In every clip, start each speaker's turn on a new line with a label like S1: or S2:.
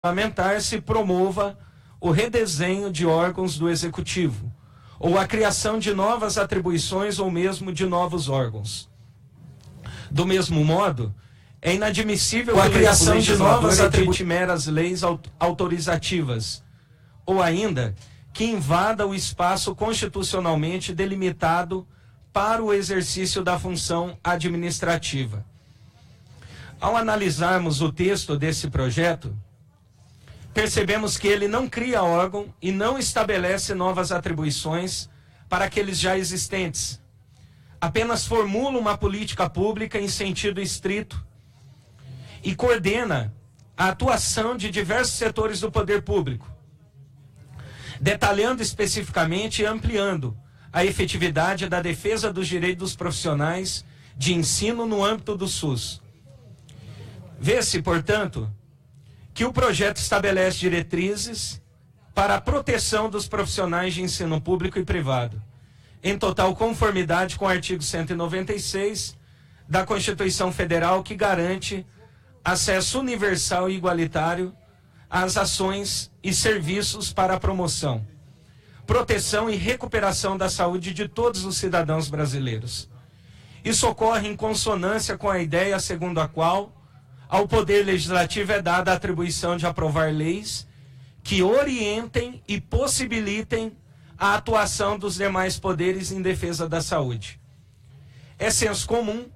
S1: parlamentar se promova o redesenho de órgãos do Executivo, ou a criação de novas atribuições ou mesmo de novos órgãos. Do mesmo modo, é inadmissível
S2: a criação de novas
S1: atribuições meras leis autorizativas, ou ainda que invada o espaço constitucionalmente delimitado para o exercício da função administrativa. Ao analisarmos o texto desse projeto, percebemos que ele não cria órgão e não estabelece novas atribuições para aqueles já existentes. Apenas formula uma política pública em sentido estrito e coordena a atuação de diversos setores do poder público, detalhando especificamente e ampliando a efetividade da defesa dos direitos dos profissionais de ensino no âmbito do SUS. Vê-se, portanto, que o projeto estabelece diretrizes para a proteção dos profissionais de ensino público e privado, em total conformidade com o artigo 196 da Constituição Federal, que garante acesso universal e igualitário às ações e serviços para a promoção, proteção e recuperação da saúde de todos os cidadãos brasileiros. Isso ocorre em consonância com a ideia segundo a qual ao Poder Legislativo é dada a atribuição de aprovar leis que orientem e possibilitem a atuação dos demais poderes em defesa da saúde. É senso comum,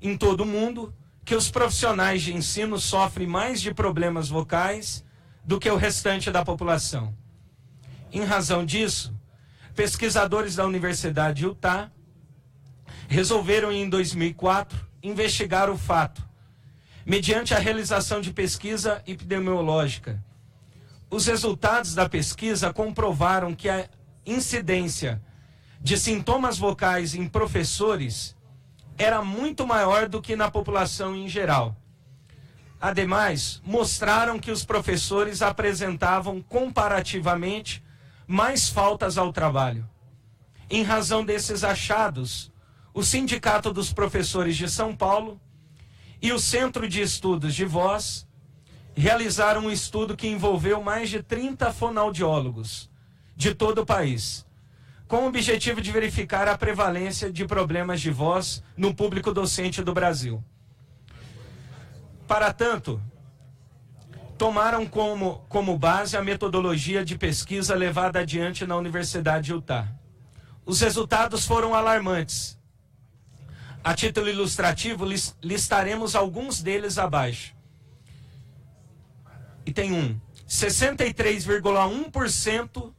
S1: em todo o mundo, que os profissionais de ensino sofrem mais de problemas vocais do que o restante da população. Em razão disso, pesquisadores da Universidade de Utah resolveram, em 2004, investigar o fato, mediante a realização de pesquisa epidemiológica. Os resultados da pesquisa comprovaram que a incidência de sintomas vocais em professores era muito maior do que na população em geral. Ademais, mostraram que os professores apresentavam comparativamente mais faltas ao trabalho. Em razão desses achados, o Sindicato dos Professores de São Paulo e o Centro de Estudos de Voz realizaram um estudo que envolveu mais de 30 fonoaudiólogos de todo o país, com o objetivo de verificar a prevalência de problemas de voz no público docente do Brasil. Para tanto, tomaram como base a metodologia de pesquisa levada adiante na Universidade de Utah. Os resultados foram alarmantes. A título ilustrativo, listaremos alguns deles abaixo. E tem 63,1%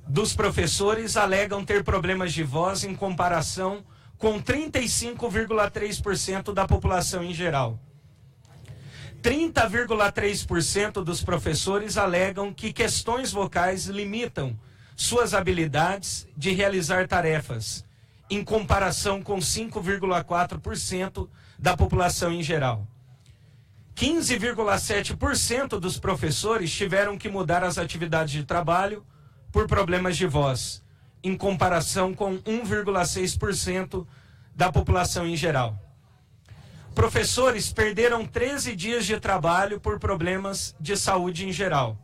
S1: dos professores alegam ter problemas de voz em comparação com 35,3% da população em geral. 30,3% dos professores alegam que questões vocais limitam suas habilidades de realizar tarefas, em comparação com 5,4% da população em geral. 15,7% dos professores tiveram que mudar as atividades de trabalho por problemas de voz, em comparação com 1,6% da população em geral. Professores perderam 13 dias de trabalho por problemas de saúde em geral,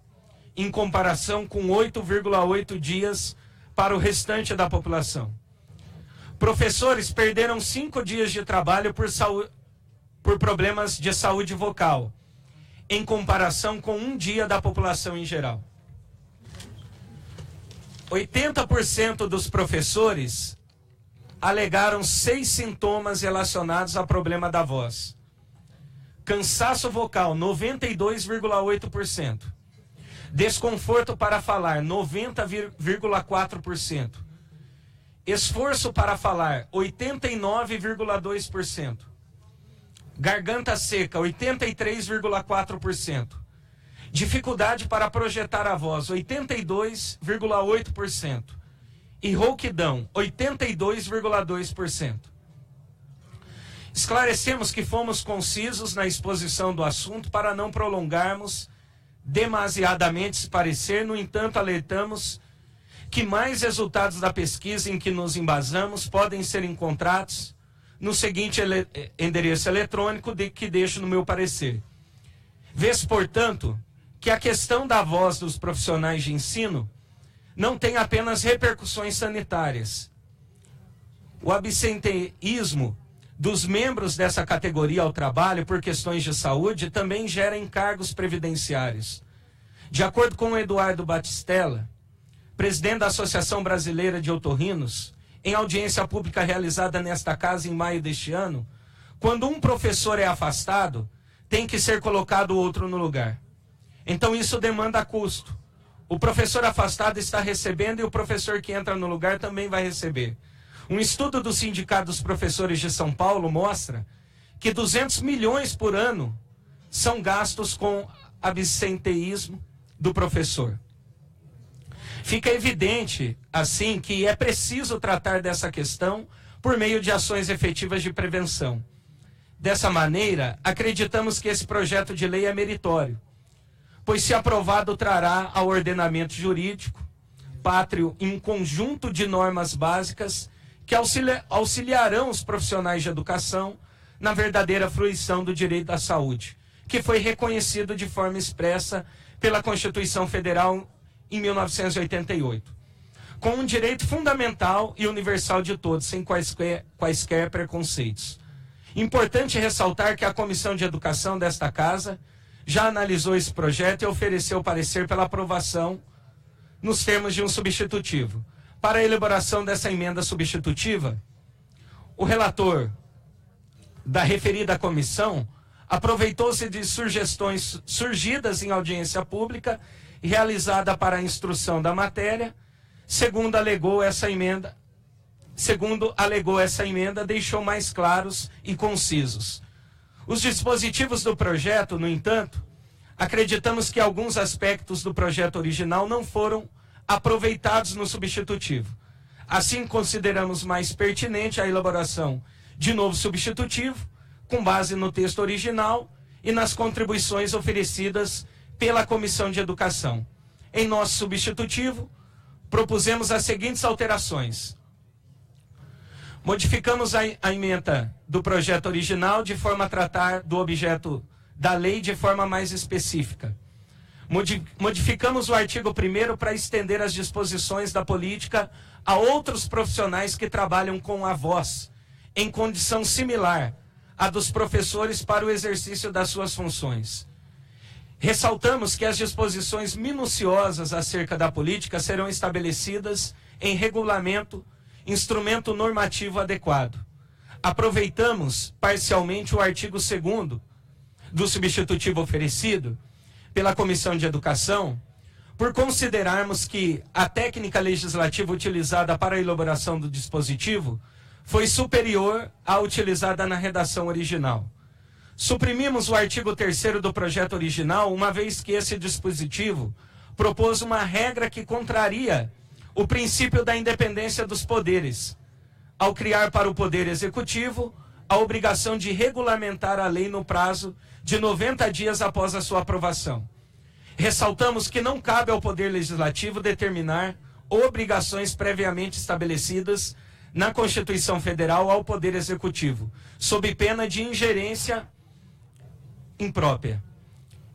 S1: em comparação com 8,8 dias para o restante da população. Professores perderam 5 dias de trabalho por problemas de saúde vocal, em comparação com 1 dia da população em geral. 80% dos professores alegaram 6 sintomas relacionados a problema da voz. Cansaço vocal, 92,8%. Desconforto para falar, 90,4%. Esforço para falar, 89,2%. Garganta seca, 83,4%. Dificuldade para projetar a voz, 82,8%. E rouquidão, 82,2%. Esclarecemos que fomos concisos na exposição do assunto para não prolongarmos demasiadamente esse parecer. No entanto, alertamos que mais resultados da pesquisa em que nos embasamos podem ser encontrados no seguinte endereço eletrônico que deixo no meu parecer: Vê-se, portanto, que a questão da voz dos profissionais de ensino não tem apenas repercussões sanitárias. O absenteísmo dos membros dessa categoria ao trabalho por questões de saúde também gera encargos previdenciários. De acordo com o Eduardo Batistella, presidente da Associação Brasileira de Otorrinos, em audiência pública realizada nesta casa em maio deste ano, quando um professor é afastado, tem que ser colocado outro no lugar. Então isso demanda custo. O professor afastado está recebendo e o professor que entra no lugar também vai receber. Um estudo do Sindicato dos Professores de São Paulo mostra que 200 milhões por ano são gastos com absenteísmo do professor. Fica evidente, assim, que é preciso tratar dessa questão por meio de ações efetivas de prevenção. Dessa maneira, acreditamos que esse projeto de lei é meritório, pois, se aprovado, trará ao ordenamento jurídico pátrio um conjunto de normas básicas que auxiliarão os profissionais de educação na verdadeira fruição do direito à saúde, que foi reconhecido de forma expressa pela Constituição Federal em 1988, com um direito fundamental e universal de todos, sem quaisquer preconceitos. Importante ressaltar que a Comissão de Educação desta Casa já analisou esse projeto e ofereceu parecer pela aprovação nos termos de um substitutivo. Para a elaboração dessa emenda substitutiva, o relator da referida comissão aproveitou-se de sugestões surgidas em audiência pública e realizada para a instrução da matéria. Segundo alegou essa emenda, deixou mais claros e concisos os dispositivos do projeto. No entanto, acreditamos que alguns aspectos do projeto original não foram aproveitados no substitutivo. Assim, consideramos mais pertinente a elaboração de novo substitutivo, com base no texto original e nas contribuições oferecidas pela Comissão de Educação. Em nosso substitutivo, propusemos as seguintes alterações. Modificamos a ementa do projeto original de forma a tratar do objeto da lei de forma mais específica. Modificamos o artigo 1º para estender as disposições da política a outros profissionais que trabalham com a voz, em condição similar à dos professores para o exercício das suas funções. Ressaltamos que as disposições minuciosas acerca da política serão estabelecidas em regulamento, instrumento normativo adequado. Aproveitamos parcialmente o artigo 2º do substitutivo oferecido pela Comissão de Educação, por considerarmos que a técnica legislativa utilizada para a elaboração do dispositivo foi superior à utilizada na redação original. Suprimimos o artigo 3º do projeto original, uma vez que esse dispositivo propôs uma regra que contraria o princípio da independência dos poderes, ao criar para o Poder Executivo a obrigação de regulamentar a lei no prazo de 90 dias após a sua aprovação. Ressaltamos que não cabe ao Poder Legislativo determinar obrigações previamente estabelecidas na Constituição Federal ao Poder Executivo, sob pena de ingerência imprópria.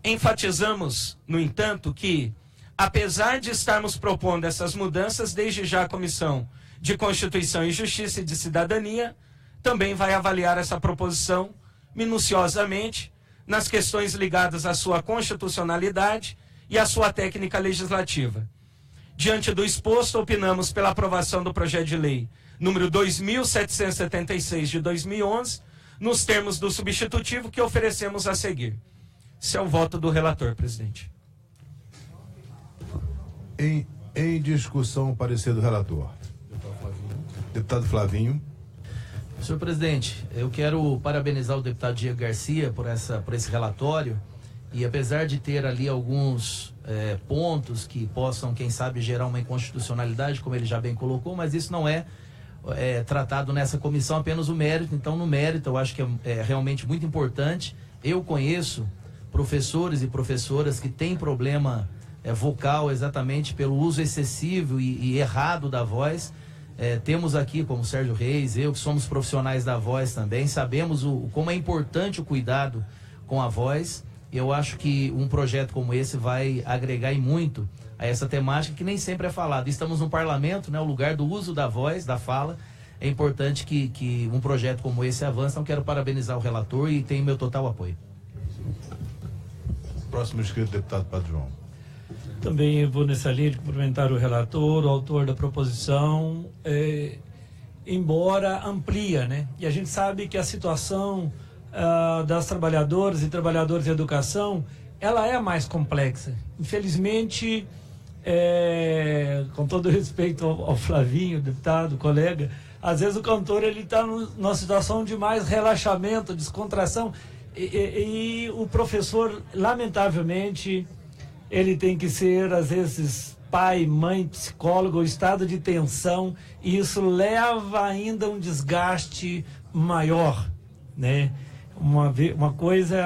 S1: Enfatizamos, no entanto, que, apesar de estarmos propondo essas mudanças, desde já a Comissão de Constituição e Justiça e de Cidadania também vai avaliar essa proposição minuciosamente nas questões ligadas à sua constitucionalidade e à sua técnica legislativa. Diante do exposto, opinamos pela aprovação do projeto de lei número 2.776 de 2011, nos termos do substitutivo que oferecemos a seguir. Esse é o voto do relator, presidente.
S2: Em discussão, o parecer do relator. Deputado Flavinho.
S3: Senhor presidente, eu quero parabenizar o deputado Diego Garcia por esse relatório, e apesar de ter ali alguns pontos que possam, quem sabe, gerar uma inconstitucionalidade, como ele já bem colocou, mas isso não é tratado nessa comissão, apenas o mérito. Então, no mérito, eu acho que é realmente muito importante. Eu conheço professores e professoras que têm problema vocal exatamente pelo uso excessivo e errado da voz. Temos aqui, como Sérgio Reis, eu, que somos profissionais da voz também, sabemos como é importante o cuidado com a voz. Eu acho que um projeto como esse vai agregar e muito a essa temática que nem sempre é falada. Estamos no parlamento, né, o lugar do uso da voz, da fala. É importante que um projeto como esse avance. Então, quero parabenizar o relator e tenho meu total apoio.
S2: Próximo inscrito, deputado Padre João.
S4: Também vou nessa linha de cumprimentar o relator, o autor da proposição, embora amplia, né? E a gente sabe que a situação das trabalhadoras e trabalhadores de educação, ela é mais complexa. Infelizmente, com todo respeito ao Flavinho, deputado, colega, às vezes o cantor ele está numa situação de mais relaxamento, descontração, e o professor, lamentavelmente, ele tem que ser, às vezes, pai, mãe, psicólogo, estado de tensão, e isso leva ainda um desgaste maior, né? Uma coisa,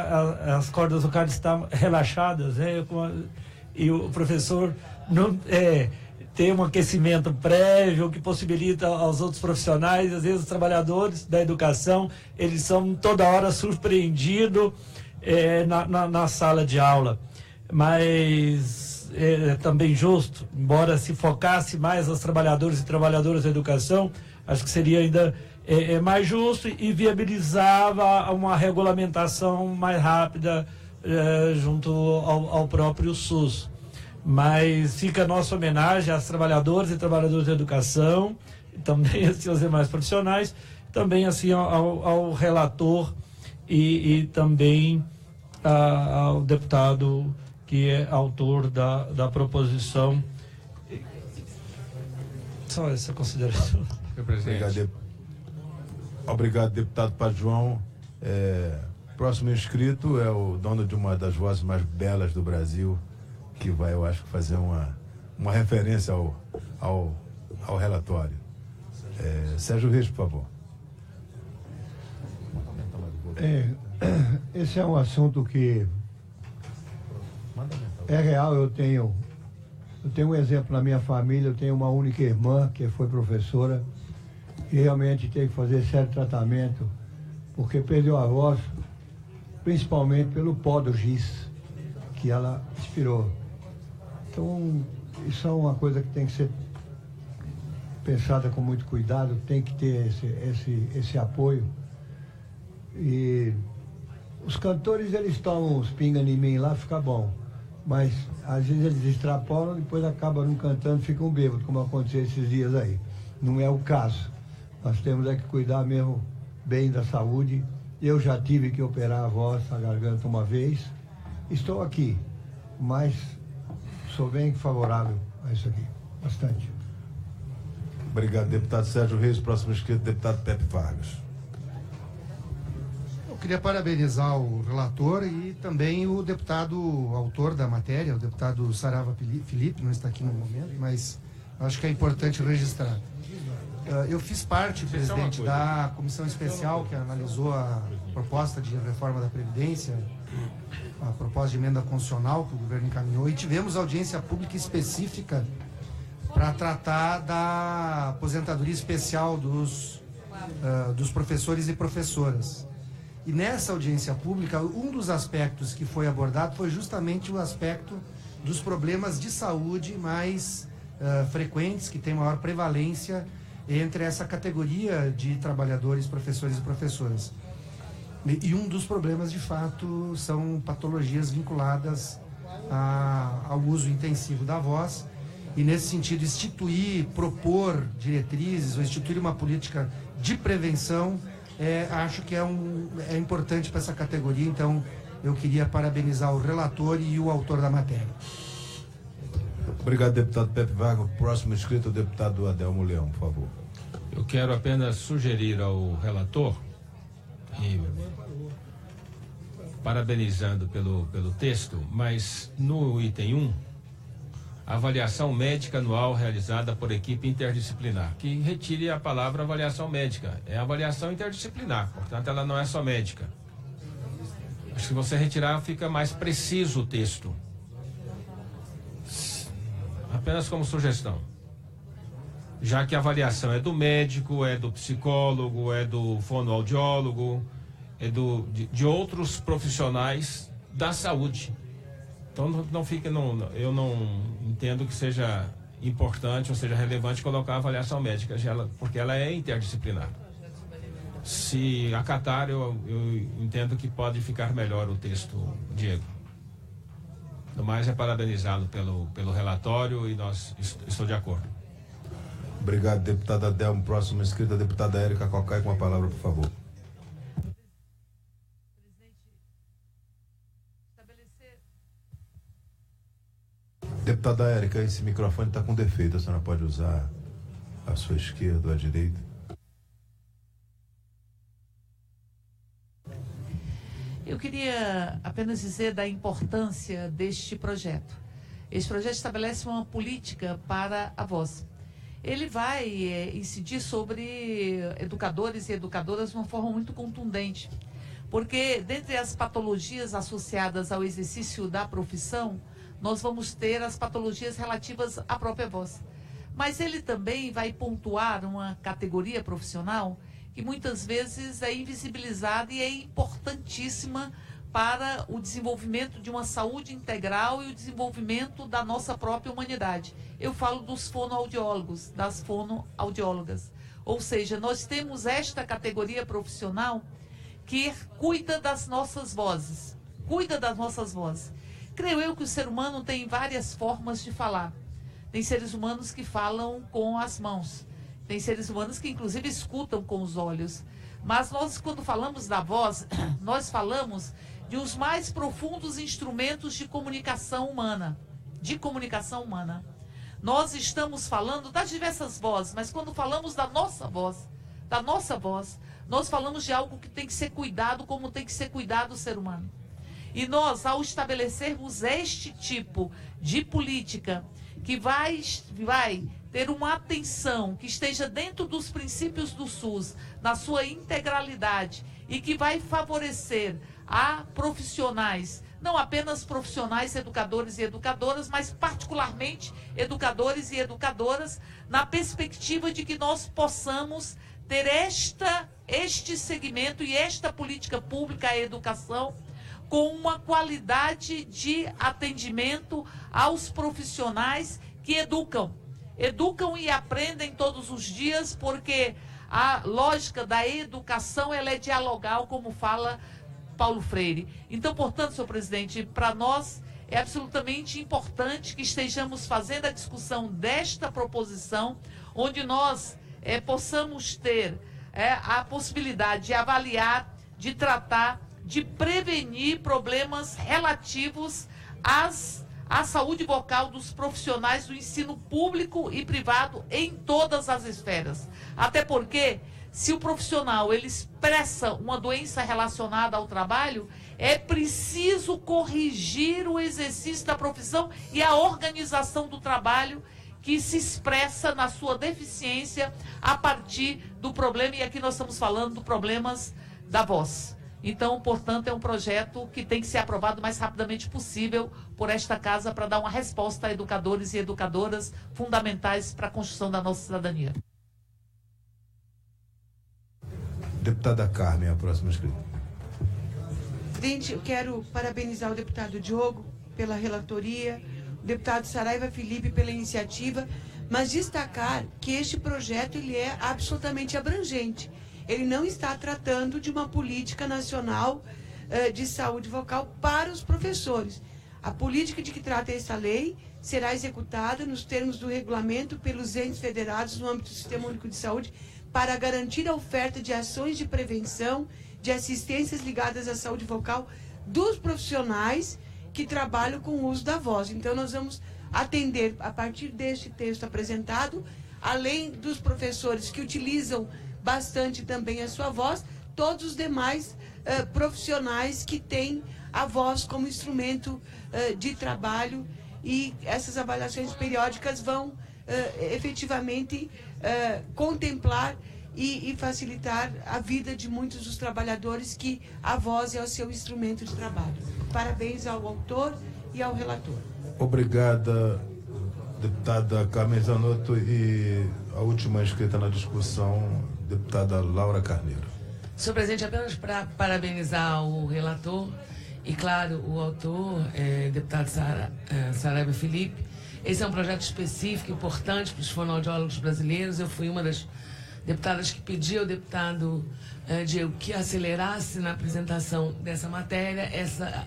S4: as cordas vocais estão relaxadas, né? E o professor não ter um aquecimento prévio que possibilita aos outros profissionais, às vezes os trabalhadores da educação, eles são toda hora surpreendidos na sala de aula. Mas é também justo, embora se focasse mais aos trabalhadores e trabalhadoras da educação, acho que seria ainda mais justo e viabilizava uma regulamentação mais rápida junto ao próprio SUS. Mas fica a nossa homenagem às trabalhadoras e trabalhadores da educação, também assim aos demais profissionais, também assim ao relator e também ao deputado que é autor da proposição. Só essa consideração.
S2: Obrigado, deputado Padre João. Próximo inscrito é o dono de uma das vozes mais belas do Brasil, que vai, eu acho, fazer uma referência ao relatório. Sérgio Reis, por favor.
S5: Esse é um assunto que é real. Eu tenho um exemplo na minha família. Eu tenho uma única irmã que foi professora e realmente teve que fazer sério tratamento porque perdeu a voz, principalmente pelo pó do giz que ela expirou. Então, isso é uma coisa que tem que ser pensada com muito cuidado, tem que ter esse apoio. E os cantores, eles tomam uns pinga em mim lá, fica bom. Mas, às vezes, eles extrapolam, depois acabam não cantando, ficam bêbados, como aconteceu esses dias aí. Não é o caso. Nós temos que cuidar mesmo bem da saúde. Eu já tive que operar a voz, a garganta uma vez. Estou aqui, mas sou bem favorável a isso aqui, bastante.
S2: Obrigado, deputado Sérgio Reis. Próximo inscrito, deputado Pepe Vargas.
S6: Eu queria parabenizar o relator e também o deputado autor da matéria, o deputado Sarava Felipe, não está aqui no momento, mas acho que é importante registrar. Eu fiz parte, presidente, da comissão especial que analisou a proposta de reforma da Previdência, a proposta de emenda constitucional que o governo encaminhou, e tivemos audiência pública específica para tratar da aposentadoria especial dos professores e professoras. E nessa audiência pública, um dos aspectos que foi abordado foi justamente o aspecto dos problemas de saúde mais frequentes, que tem maior prevalência entre essa categoria de trabalhadores, professores e professoras. E um dos problemas, de fato, são patologias vinculadas ao uso intensivo da voz. E, nesse sentido, propor diretrizes ou instituir uma política de prevenção, acho que é importante para essa categoria. Então, eu queria parabenizar o relator e o autor da matéria.
S2: Obrigado, deputado Pepe Vargas. Próximo inscrito, o deputado Adelmo Leão, por favor.
S7: Eu quero apenas sugerir ao relator, e parabenizando pelo texto, mas no item 1, avaliação médica anual realizada por equipe interdisciplinar, que retire a palavra avaliação médica, é avaliação interdisciplinar, portanto ela não é só médica. Acho que se você retirar fica mais preciso o texto. Apenas como sugestão. Já que a avaliação é do médico, é do psicólogo, é do fonoaudiólogo, é de outros profissionais da saúde. Então eu não entendo que seja importante ou seja relevante colocar a avaliação médica, porque ela é interdisciplinar. Se acatar, eu entendo que pode ficar melhor o texto, Diego. No mais, é parabenizá-lo pelo relatório e estou de acordo.
S2: Obrigado, deputada Adelmo. Próximo inscrito, a deputada Érica Cocai, com a palavra, por favor. Deputada Érica, esse microfone está com defeito. A senhora pode usar a sua esquerda ou a direita?
S8: Eu queria apenas dizer da importância deste projeto. Este projeto estabelece uma política para a voz. Ele vai incidir sobre educadores e educadoras de uma forma muito contundente, porque dentre as patologias associadas ao exercício da profissão, nós vamos ter as patologias relativas à própria voz. Mas ele também vai pontuar uma categoria profissional que muitas vezes é invisibilizada e é importantíssima para o desenvolvimento de uma saúde integral e o desenvolvimento da nossa própria humanidade. Eu falo dos fonoaudiólogos, das fonoaudiólogas. Ou seja, nós temos esta categoria profissional que cuida das nossas vozes. Creio eu que o ser humano tem várias formas de falar. Tem seres humanos que falam com as mãos. Tem seres humanos que, inclusive, escutam com os olhos. Mas nós, quando falamos da voz, nós falamos de os mais profundos instrumentos de comunicação humana. Nós estamos falando das diversas vozes, mas quando falamos da nossa voz, nós falamos de algo que tem que ser cuidado, como tem que ser cuidado o ser humano. E nós, ao estabelecermos este tipo de política, que vai ter uma atenção que esteja dentro dos princípios do SUS, na sua integralidade, e que vai favorecer a profissionais, não apenas profissionais, educadores e educadoras, mas particularmente educadores e educadoras, na perspectiva de que nós possamos ter este segmento e esta política pública, a educação, com uma qualidade de atendimento aos profissionais que educam e aprendem todos os dias, porque a lógica da educação ela é dialogal, como fala Paulo Freire. Então, portanto, senhor presidente, para nós é absolutamente importante que estejamos fazendo a discussão desta proposição, onde nós possamos ter a possibilidade de avaliar, de tratar, de prevenir problemas relativos à saúde vocal dos profissionais do ensino público e privado em todas as esferas. Até porque, se o profissional ele expressa uma doença relacionada ao trabalho, é preciso corrigir o exercício da profissão e a organização do trabalho que se expressa na sua deficiência a partir do problema, e aqui nós estamos falando de problemas da voz. Então, portanto, é um projeto que tem que ser aprovado o mais rapidamente possível por esta casa para dar uma resposta a educadores e educadoras fundamentais para a construção da nossa cidadania.
S2: Deputada Carmen, a próxima inscrita.
S9: Presidente, eu quero parabenizar o deputado Diogo pela relatoria, o deputado Saraiva Felipe pela iniciativa, mas destacar que este projeto ele é absolutamente abrangente. Ele não está tratando de uma política nacional de saúde vocal para os professores. A política de que trata esta lei será executada nos termos do regulamento pelos entes federados no âmbito do Sistema Único de Saúde para garantir a oferta de ações de prevenção, de assistências ligadas à saúde vocal dos profissionais que trabalham com o uso da voz. Então, nós vamos atender, a partir deste texto apresentado, além dos professores que utilizam bastante também a sua voz, todos os demais profissionais que têm a voz como instrumento de trabalho, e essas avaliações periódicas vão efetivamente contemplar e facilitar a vida de muitos dos trabalhadores que a voz é o seu instrumento de trabalho. Parabéns ao autor e ao relator.
S2: Obrigada, deputada Carmen Zanotto, e a última inscrita na discussão, deputada Laura Carneiro.
S10: Senhor presidente, apenas para parabenizar o relator e, claro, o autor, deputado Saraiva Felipe. Esse é um projeto específico, importante para os fonoaudiólogos brasileiros. Eu fui uma das deputadas que pediu ao deputado Diego que acelerasse na apresentação dessa matéria.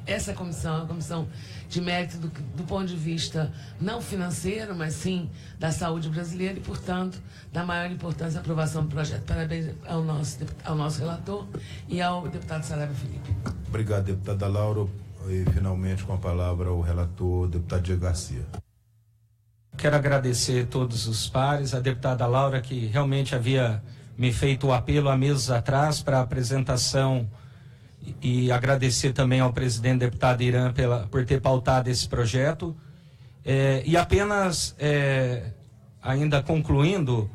S10: Essa comissão é uma comissão de mérito do ponto de vista não financeiro, mas sim da saúde brasileira e, portanto, da maior importância a aprovação do projeto. Parabéns ao nosso relator e ao deputado Saraiva Felipe.
S2: Obrigado, deputada Laura. E, finalmente, com a palavra, o relator, deputado Diego Garcia.
S1: Quero agradecer a todos os pares, a deputada Laura, que realmente havia me feito o apelo há meses atrás para a apresentação, e agradecer também ao presidente deputado Irã por ter pautado esse projeto. E apenas, ainda concluindo,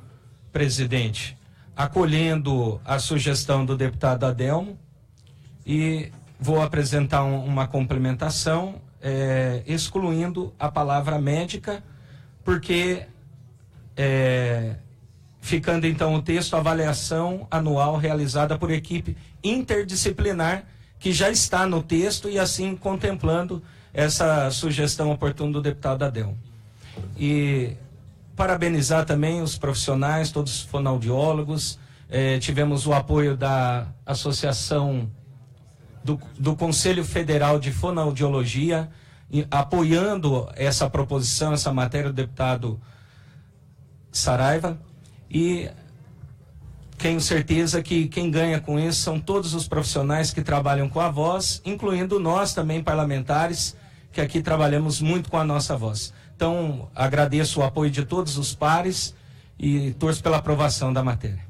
S1: presidente, acolhendo a sugestão do deputado Adelmo, e vou apresentar uma complementação, excluindo a palavra médica, porque ficando então o texto, avaliação anual realizada por equipe interdisciplinar, que já está no texto, e assim contemplando essa sugestão oportuna do deputado Adelmo. E parabenizar também os profissionais, todos os fonoaudiólogos. Tivemos o apoio da Associação do Conselho Federal de Fonoaudiologia, apoiando essa proposição, essa matéria do deputado Saraiva, e tenho certeza que quem ganha com isso são todos os profissionais que trabalham com a voz, incluindo nós também, parlamentares, que aqui trabalhamos muito com a nossa voz. Então, agradeço o apoio de todos os pares e torço pela aprovação da matéria.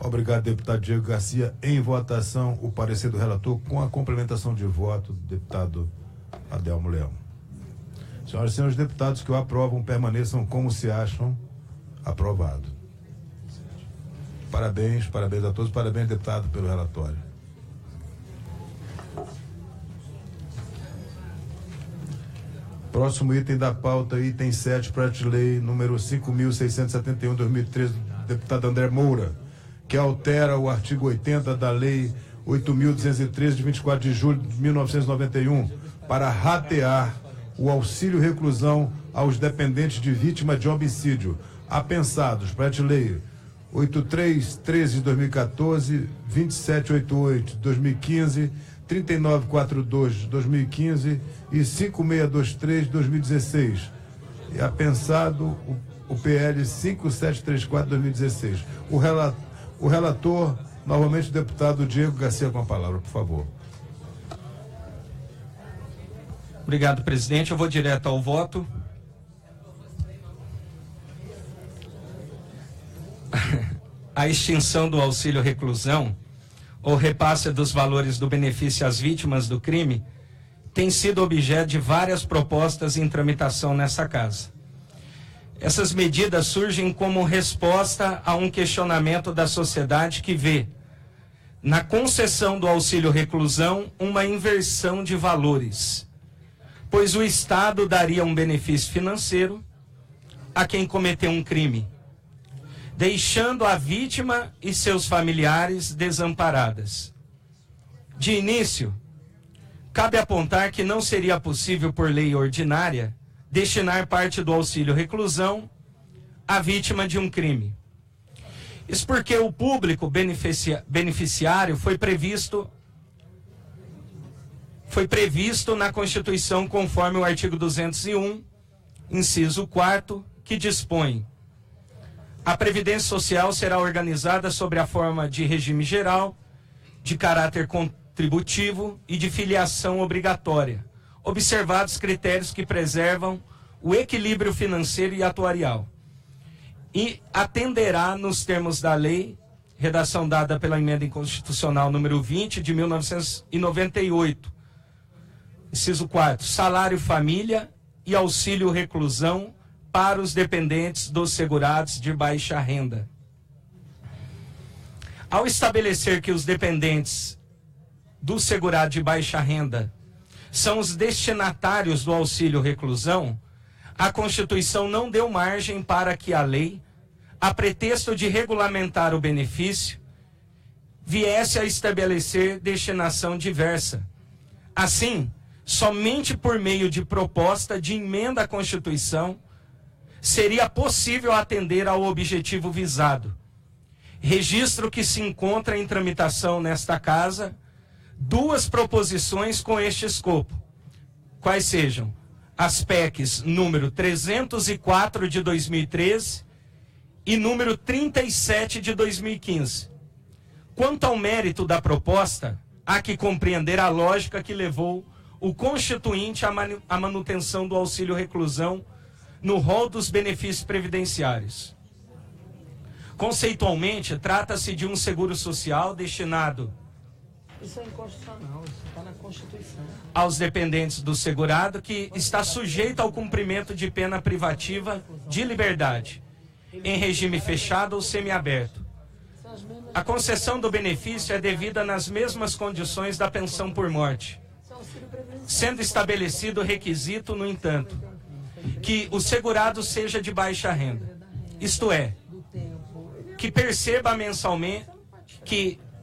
S2: Obrigado, deputado Diego Garcia. Em votação, o parecer do relator com a complementação de voto do deputado Adelmo Leão. Senhoras e senhores deputados que o aprovam, permaneçam como se acham. Aprovado. Parabéns a todos. Parabéns, deputado, pelo relatório. Próximo item da pauta, item 7, projeto de lei número 5.671/2013, deputado André Moura, que altera o artigo 80 da lei 8.213, de 24 de julho de 1991, para ratear o auxílio reclusão aos dependentes de vítima de homicídio, apensados, projeto de lei 8313 de 2014, 2788 de 2015, 3942 de 2015 e 5623 de 2016. E apensado o PL 5734 de 2016. O relator, novamente o deputado Diego Garcia, com a palavra, por favor.
S1: Obrigado, presidente. Eu vou direto ao voto. A extinção do auxílio reclusão, ou repasse dos valores do benefício às vítimas do crime, tem sido objeto de várias propostas em tramitação nessa casa. Essas medidas surgem como resposta a um questionamento da sociedade que vê na concessão do auxílio reclusão uma inversão de valores, pois o Estado daria um benefício financeiro a quem cometeu um crime, deixando a vítima e seus familiares desamparadas. De início, cabe apontar que não seria possível, por lei ordinária, destinar parte do auxílio reclusão à vítima de um crime. Isso porque o público beneficiário foi previsto na Constituição, conforme o artigo 201, inciso 4º, que dispõe: a Previdência Social será organizada sobre a forma de regime geral, de caráter contributivo e de filiação obrigatória, observados critérios que preservam o equilíbrio financeiro e atuarial, e atenderá nos termos da lei, redação dada pela Emenda Inconstitucional número 20 de 1998, inciso 4º, salário família e auxílio reclusão para os dependentes dos segurados de baixa renda. Ao estabelecer que os dependentes do segurado de baixa renda são os destinatários do auxílio reclusão, a Constituição não deu margem para que a lei, a pretexto de regulamentar o benefício, viesse a estabelecer destinação diversa, Assim, somente por meio de proposta de emenda à Constituição seria possível atender ao objetivo visado. Registro que se encontra em tramitação nesta Casa 2 proposições com este escopo, quais sejam as PECs número 304 de 2013 e número 37 de 2015. Quanto ao mérito da proposta, há que compreender a lógica que levou o Constituinte à manutenção do auxílio reclusão no rol dos benefícios previdenciários. Conceitualmente, trata-se de um seguro social destinado
S10: Isso é inconstitucional, isso está na Constituição.
S1: Aos dependentes do segurado que está sujeito ao cumprimento de pena privativa de liberdade, em regime fechado ou semiaberto. A concessão do benefício é devida nas mesmas condições da pensão por morte, sendo estabelecido o requisito, no entanto, que o segurado seja de baixa renda, isto é, que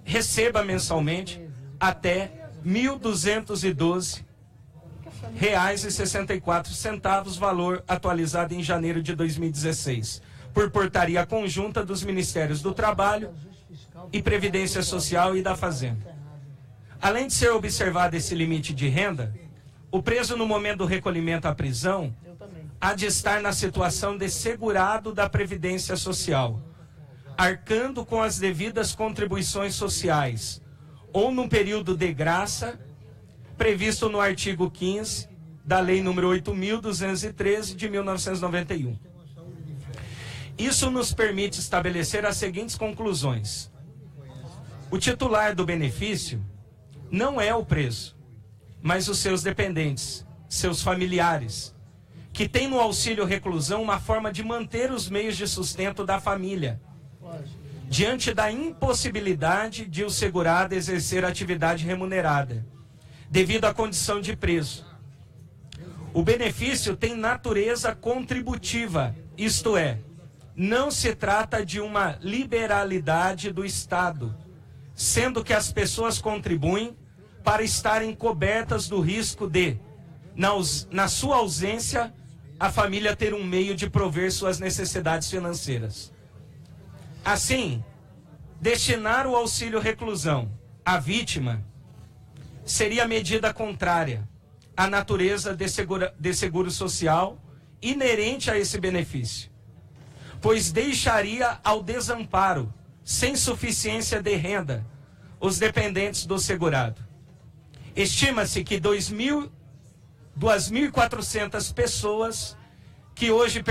S1: receba mensalmente até R$ 1.212,64, valor atualizado em janeiro de 2016, por portaria conjunta dos Ministérios do Trabalho e Previdência Social e da Fazenda. Além de ser observado esse limite de renda, o preso no momento do recolhimento à prisão há de estar na situação de segurado da Previdência Social, arcando com as devidas contribuições sociais, ou num período de graça previsto no artigo 15 da Lei nº 8.213 de 1991. Isso nos permite estabelecer as seguintes conclusões. O titular do benefício não é o preso, mas os seus dependentes, seus familiares, que têm no auxílio reclusão uma forma de manter os meios de sustento da família, diante da impossibilidade de o segurado exercer atividade remunerada, devido à condição de preso. O benefício tem natureza contributiva, isto é, não se trata de uma liberalidade do Estado, sendo que as pessoas contribuem para estarem cobertas do risco de, na sua ausência, a família ter um meio de prover suas necessidades financeiras. Assim, destinar o auxílio reclusão à vítima seria medida contrária à natureza de seguro social inerente a esse benefício, pois deixaria ao desamparo, sem suficiência de renda, os dependentes do segurado. Estima-se que 2.400 pessoas que hoje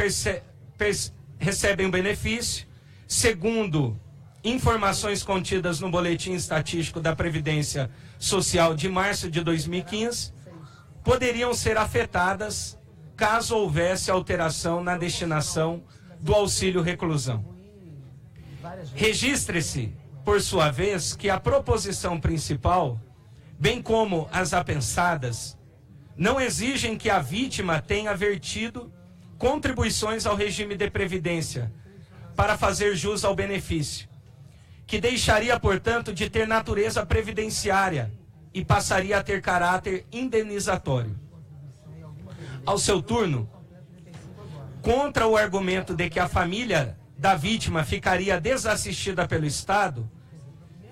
S1: recebem o benefício, segundo informações contidas no Boletim Estatístico da Previdência Social de março de 2015, poderiam ser afetadas caso houvesse alteração na destinação do auxílio reclusão. Registre-se, por sua vez, que a proposição principal, bem como as apensadas, não exigem que a vítima tenha vertido contribuições ao regime de previdência para fazer jus ao benefício, que deixaria, portanto, de ter natureza previdenciária e passaria a ter caráter indenizatório. Ao seu turno, contra o argumento de que a família da vítima ficaria desassistida pelo Estado,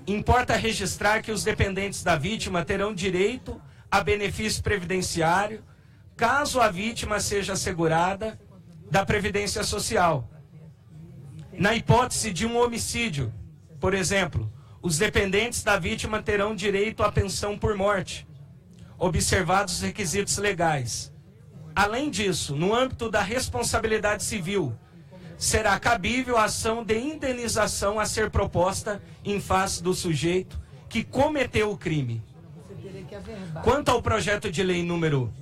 S1: importa registrar que os dependentes da vítima terão direito a benefício previdenciário caso a vítima seja assegurada da Previdência Social. Na hipótese de um homicídio, por exemplo, os dependentes da vítima terão direito à pensão por morte, observados os requisitos legais. Além disso, no âmbito da responsabilidade civil, será cabível a ação de indenização a ser proposta em face do sujeito que cometeu o crime. Quanto ao projeto de lei número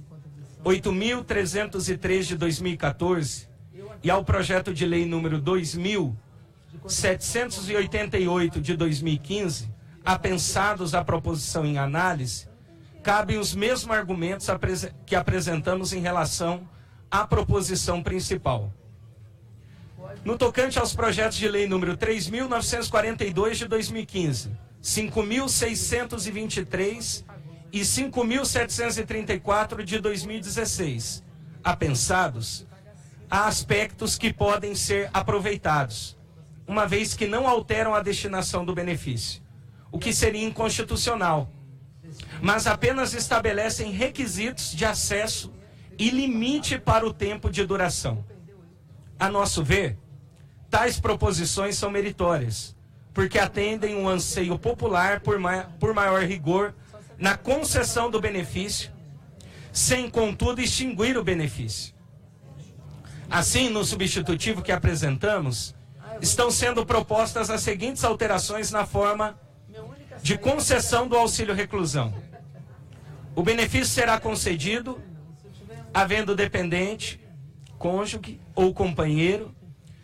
S1: 8.303 de 2014 e ao projeto de lei número 2.788 de 2015, apensados à proposição em análise, cabem os mesmos argumentos que apresentamos em relação à proposição principal. No tocante aos projetos de lei número 3.942 de 2015, 5.623 e 5.734 de 2016. Apensados, há aspectos que podem ser aproveitados, uma vez que não alteram a destinação do benefício, o que seria inconstitucional, mas apenas estabelecem requisitos de acesso e limite para o tempo de duração. A nosso ver, tais proposições são meritórias, porque atendem um anseio popular por maior rigor na concessão do benefício, sem, contudo, extinguir o benefício. Assim, no substitutivo que apresentamos, estão sendo propostas as seguintes alterações na forma de concessão do auxílio reclusão. O benefício será concedido havendo dependente, cônjuge ou companheiro,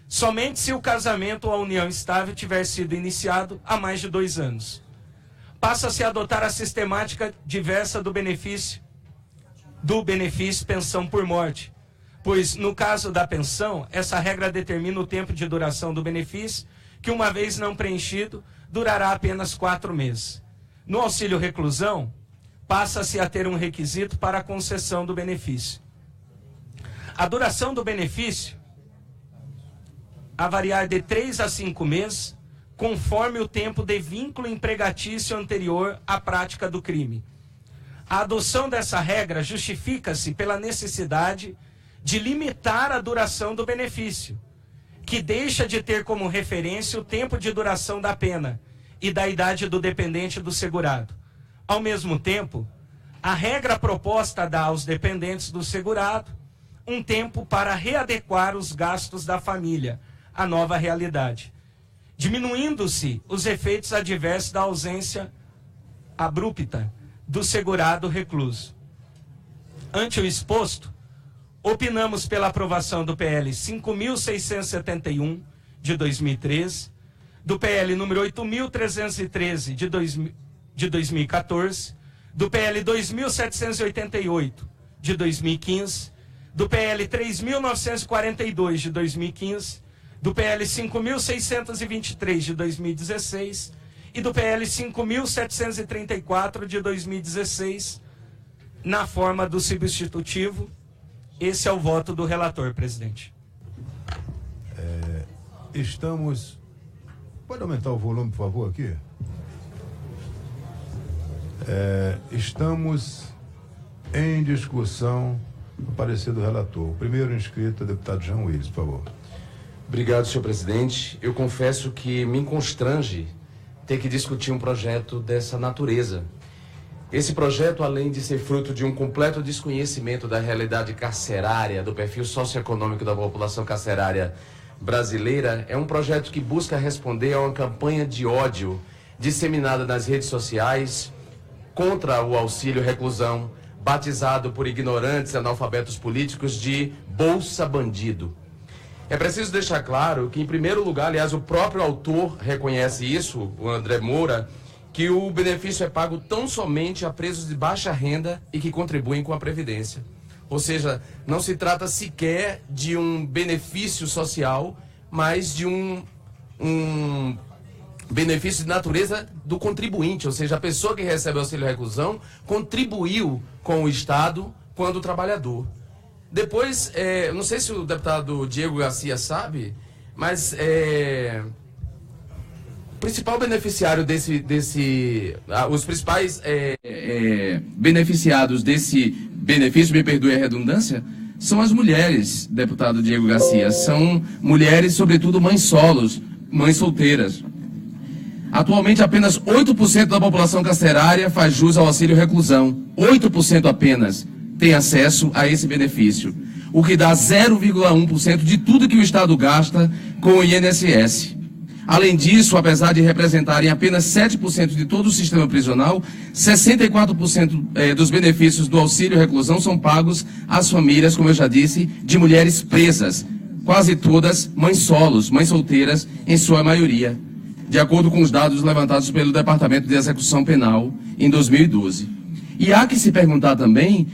S1: somente se o casamento ou a união estável tiver sido iniciado há mais de 2 anos. Passa-se a adotar a sistemática diversa do benefício pensão por morte, pois, no caso da pensão, essa regra determina o tempo de duração do benefício, que, uma vez não preenchido, durará apenas 4 meses. No auxílio reclusão, passa-se a ter um requisito para a concessão do benefício. A duração do benefício a variar de 3 a 5 meses, conforme o tempo de vínculo empregatício anterior à prática do crime. A adoção dessa regra justifica-se pela necessidade de limitar a duração do benefício, que deixa de ter como referência o tempo de duração da pena e da idade do dependente do segurado. Ao mesmo tempo, a regra proposta dá aos dependentes do segurado um tempo para readequar os gastos da família à nova realidade, diminuindo-se os efeitos adversos da ausência abrupta do segurado recluso. Ante o exposto, opinamos pela aprovação do PL 5.671, de 2013, do PL número 8.313, de 2014, do PL 2.788, de 2015, do PL 3.942, de 2015, do PL 5.623, de 2016 e do PL 5.734, de 2016, na forma do substitutivo. Esse é o voto do relator, presidente.
S2: Pode aumentar o volume, por favor, aqui? Estamos em discussão do parecer do relator. O primeiro inscrito é o deputado Jean Willis, por favor.
S11: Obrigado, senhor presidente. Eu confesso que me constrange ter que discutir um projeto dessa natureza. Esse projeto, além de ser fruto de um completo desconhecimento da realidade carcerária, do perfil socioeconômico da população carcerária brasileira, é um projeto que busca responder a uma campanha de ódio disseminada nas redes sociais contra o auxílio reclusão, batizado por ignorantes e analfabetos políticos de Bolsa Bandido. É preciso deixar claro que, em primeiro lugar, aliás, o próprio autor reconhece isso, o André Moura, que o benefício é pago tão somente a presos de baixa renda e que contribuem com a Previdência. Ou seja, não se trata sequer de um benefício social, mas de um benefício de natureza do contribuinte, ou seja, a pessoa que recebe o auxílio reclusão contribuiu com o Estado quando trabalhador. Depois, não sei se o deputado Diego Garcia sabe, mas o principal beneficiário os principais beneficiados desse benefício, me perdoe a redundância, são as mulheres, deputado Diego Garcia. São mulheres, sobretudo mães solos, mães solteiras. Atualmente, apenas 8% da população carcerária faz jus ao auxílio reclusão. 8% apenas tem acesso a esse benefício, o que dá 0,1% de tudo que o Estado gasta com o INSS. Além disso, apesar de representarem apenas 7% de todo o sistema prisional, 64% dos benefícios do auxílio reclusão são pagos às famílias, como eu já disse, de mulheres presas, quase todas mães solos, mães solteiras, em sua maioria, de acordo com os dados levantados pelo Departamento de Execução Penal em 2012. E há que se perguntar também,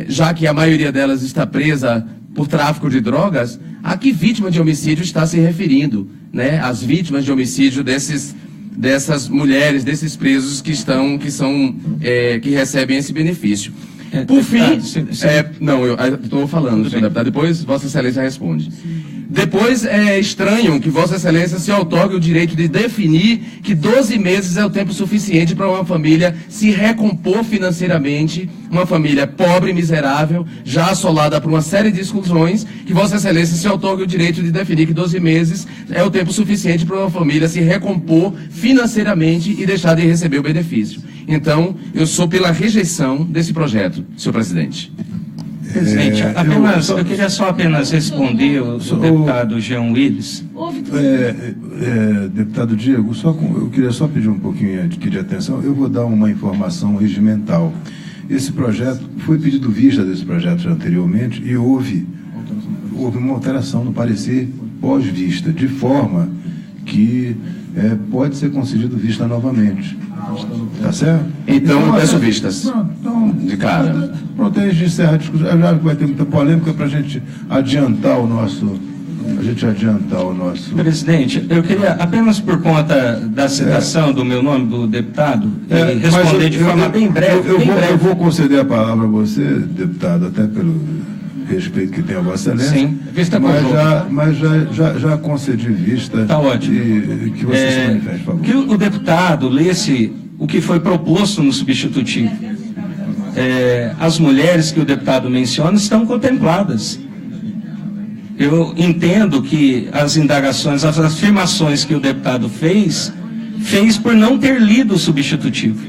S11: já que a maioria delas está presa por tráfico de drogas, a que vítima de homicídio está se referindo, né? As vítimas de homicídio desses dessas mulheres, desses presos que recebem esse benefício. Por fim, não, eu estou falando, senhor deputado, depois Vossa Excelência responde. Depois é estranho que Vossa Excelência se outorgue o direito de definir que 12 meses é o tempo suficiente para uma família se recompor financeiramente, uma família pobre, miserável, já assolada por uma série de exclusões, que Vossa Excelência se outorgue o direito de definir que 12 meses é o tempo suficiente para uma família se recompor financeiramente e deixar de receber o benefício. Então, eu sou pela rejeição desse projeto, senhor presidente.
S1: Presidente, eu queria só apenas responder o deputado Jean Willis.
S2: Deputado Diego, eu queria só pedir um pouquinho aqui de atenção. Eu vou dar uma informação regimental. Esse projeto, foi pedido vista desse projeto já anteriormente e houve uma alteração no parecer pós-vista, de forma que pode ser concedido vista novamente. Tá certo?
S11: Então, peço vistas. De cara.
S2: Pronto, aí a gente encerra a discussão. Já vai ter muita polêmica para a gente adiantar o nosso.
S1: Presidente, eu queria, apenas por conta da citação do meu nome, do deputado, responder de forma bem breve.
S2: Eu vou conceder a palavra a você, deputado, até pelo respeito que tem a Vossa Excelência.
S1: Sim, vista
S2: mas já concedi vista.
S1: Está ótimo.
S2: E que você se manifeste, por favor.
S1: Que o deputado lesse o que foi proposto no substitutivo. As mulheres que o deputado menciona estão contempladas. Eu entendo que as indagações, as afirmações que o deputado fez por não ter lido o substitutivo.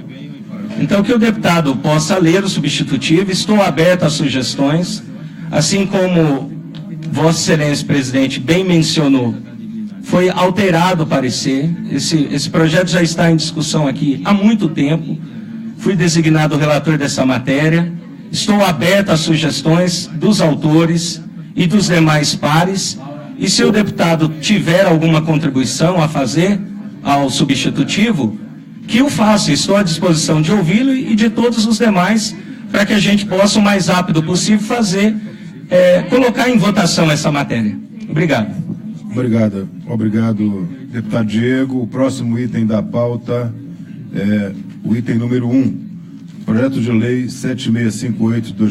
S1: Então, que o deputado possa ler o substitutivo, estou aberto a sugestões, assim como Vossa Excelência, presidente, bem mencionou, foi alterado o parecer. Esse projeto já está em discussão aqui há muito tempo. Fui designado relator dessa matéria. Estou aberto a sugestões dos autores e dos demais pares. E se o deputado tiver alguma contribuição a fazer ao substitutivo, que o faça. Estou à disposição de ouvi-lo e de todos os demais, para que a gente possa, o mais rápido possível, colocar em votação essa matéria. Obrigado.
S2: Obrigado, deputado Diego. O próximo item da pauta é o item número 1, projeto de lei 7658 de